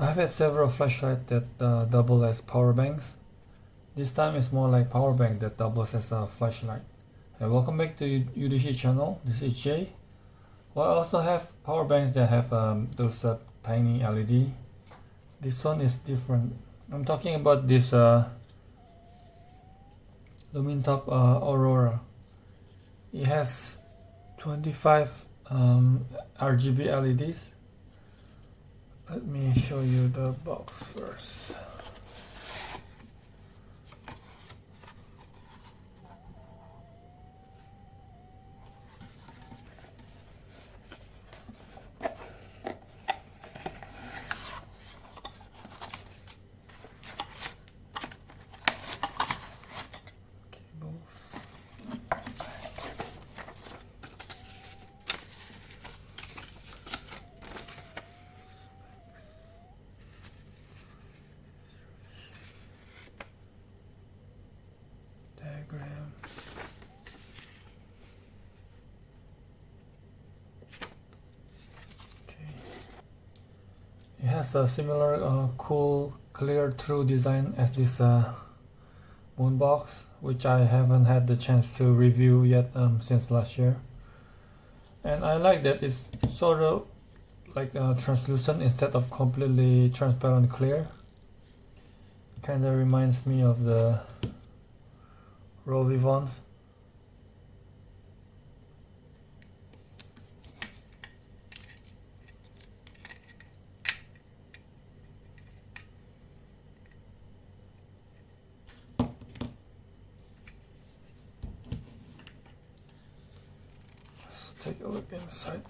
I've had several flashlights that double as power banks. This time it's more like power bank that doubles as a flashlight. Hey, welcome back to UDC channel. This is Jay. Well, I also have power banks that have those tiny LED. This one is different. I'm talking about this Lumintop Aurora. It has 25 RGB LEDs. Let me show you the box first. Diagram. Okay. It has a similar cool clear through design as this moon box, which I haven't had the chance to review yet since last year. And I like that it's sort of like translucent instead of completely transparent clear. Kind of reminds me of the Rovivons. Let's take a look inside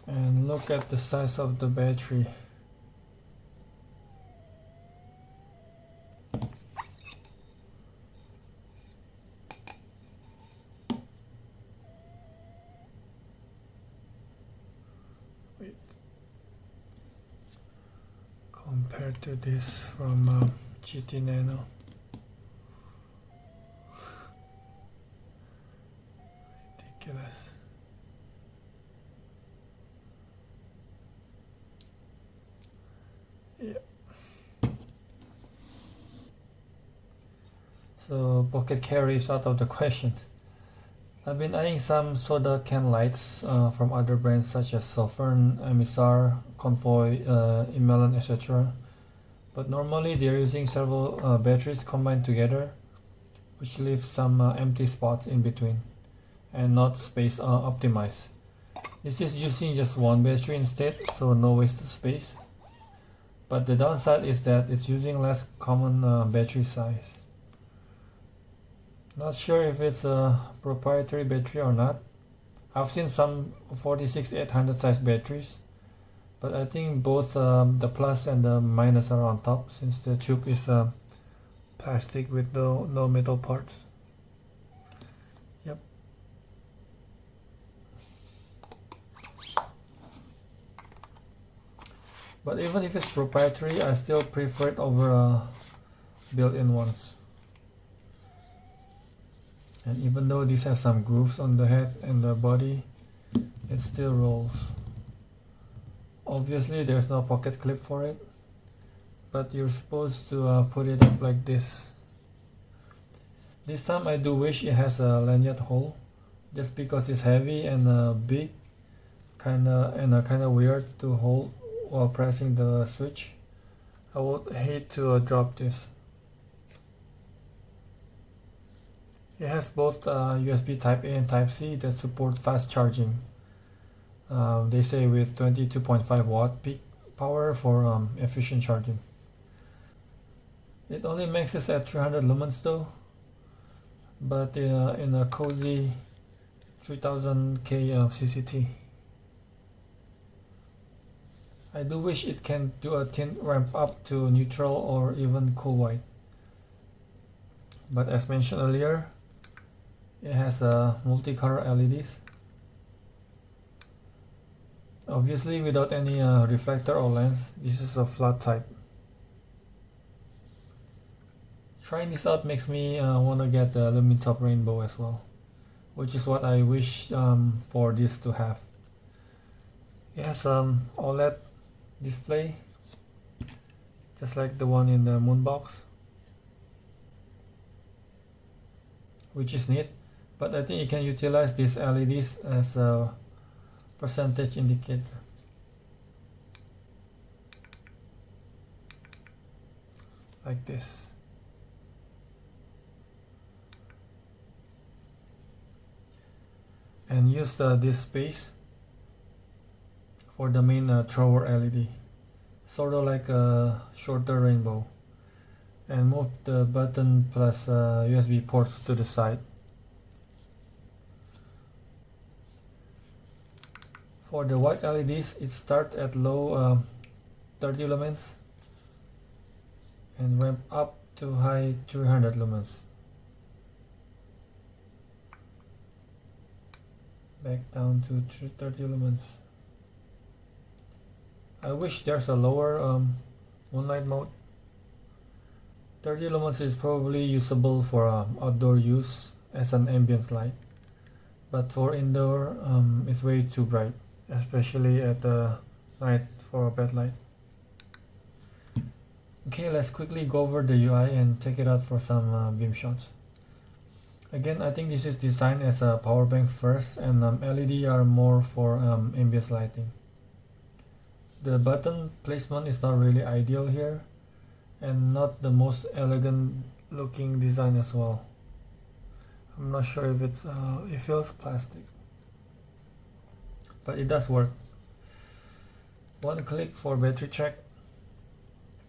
and look at the size of the battery. Compared to this from GT Nano. Ridiculous. Yeah. So pocket carry is out of the question. I've been eyeing some soda can lights from other brands such as Sulfurn, Emisar, Convoy, Emelon, etc. But normally they're using several batteries combined together, which leaves some empty spots in between and not space optimized. This is using just one battery instead, so no wasted space. But the downside is that it's using less common battery size. Not sure if it's a proprietary battery or not. I've seen some 46800 size batteries, but I think both the plus and the minus are on top since the tube is plastic with no metal parts. Yep. But even if it's proprietary, I still prefer it over built-in ones. And even though these have some grooves on the head and the body, it still rolls. Obviously there's no pocket clip for it, but you're supposed to put it up like this. This time I do wish it has a lanyard hole, just because it's heavy and big, kinda weird to hold while pressing the switch. I would hate to drop this. It has both USB Type A and Type C that support fast charging. They say with 22.5 watt peak power for efficient charging. It only maxes at 300 lumens though, but in a cozy 3000K CCT. I do wish it can do a tint ramp up to neutral or even cool white. But as mentioned earlier, it has multicolor LEDs. Obviously without any reflector or lens. This is a flat type. Trying this out makes me want to get the Lumintop Rainbow as well, which is what I wish for this to have. It has OLED display, just like the one in the Moonbox, which is neat. But I think you can utilize these LEDs as a percentage indicator. Like this. And use this space for the main thrower LED, sort of like a shorter rainbow, and move the button plus USB ports to the side. For the white LEDs, it starts at low 30 lumens and ramp up to high 300 lumens. Back down to 30 lumens. I wish there's a lower moonlight mode. 30 lumens is probably usable for outdoor use as an ambient light, but for indoor it's way too bright, especially at night for a bad light. Okay, let's quickly go over the UI and take it out for some beam shots. Again, I think this is designed as a power bank first, and LED are more for ambient lighting. The button placement is not really ideal here, and not the most elegant looking design as well. I'm not sure if it feels plastic, but it does work. One click for battery check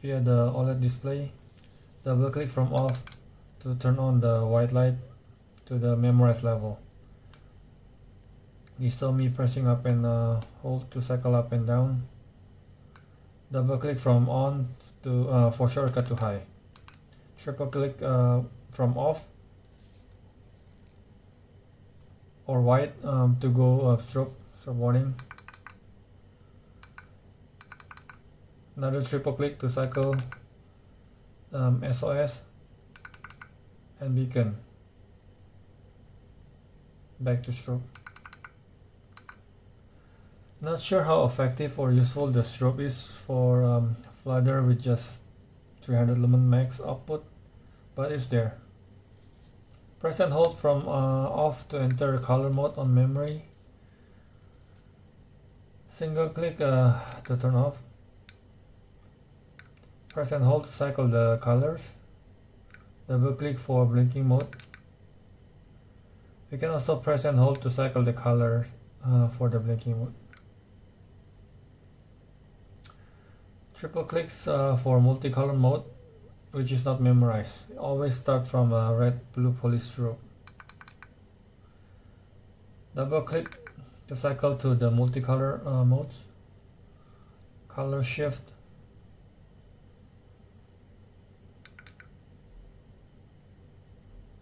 via the OLED display. Double click from off to turn on the white light to the memorized level. You saw me pressing up and hold to cycle up and down. Double click from on to for shortcut to high. Triple click from off or white to go strobe warning. Another triple click to cycle SOS and beacon. Back to strobe. Not sure how effective or useful the strobe is for flutter with just 300 lumen max output, but it's there. Press and hold from off to enter color mode on memory. Single click to turn off. Press and hold to cycle the colors. Double click for blinking mode. You can also press and hold to cycle the colors for the blinking mode. Triple clicks for multicolor mode, which is not memorized. Always start from red, blue polystrobe. Double click to cycle to the multicolor modes. Color shift.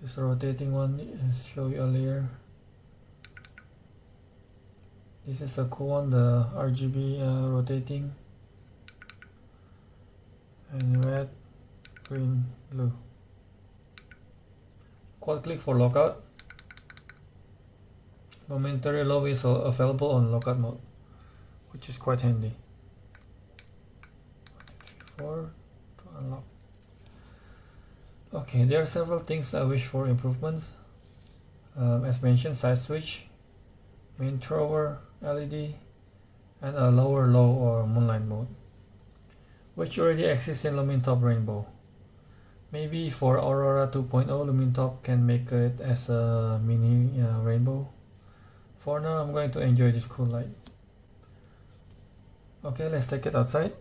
This rotating one is show you earlier. This is a cool one, the RGB rotating. And red, green, blue. Quad click for lockout. Momentary low is available on lockout mode, which is quite handy. 1, 2, 3, 4 to unlock. Okay, there are several things I wish for improvements. As mentioned, side switch, main thrower, LED, and a lower low or moonlight mode, which already exists in Lumintop Rainbow. Maybe for Aurora 2.0, Lumintop can make it as a mini rainbow. For now, I'm going to enjoy this cool light. Okay, let's take it outside.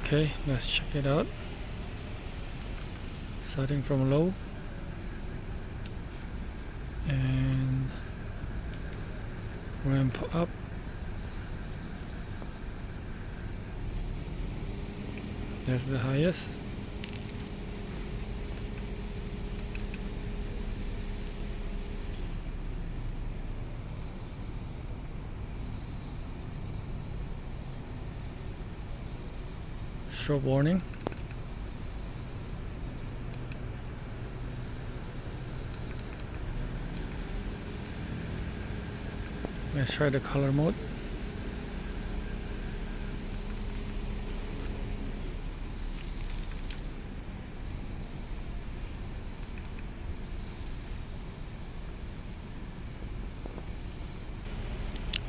Okay, let's check it out. Starting from low and ramp up. That's the highest. Strobe warning. Let's try the color mode.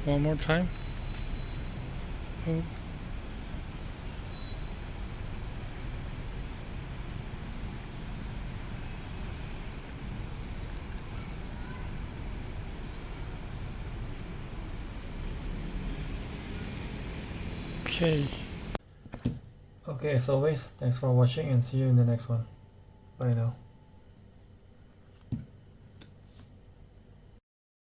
One more time. Oh. Okay, as always, thanks for watching and see you in the next one. Bye now.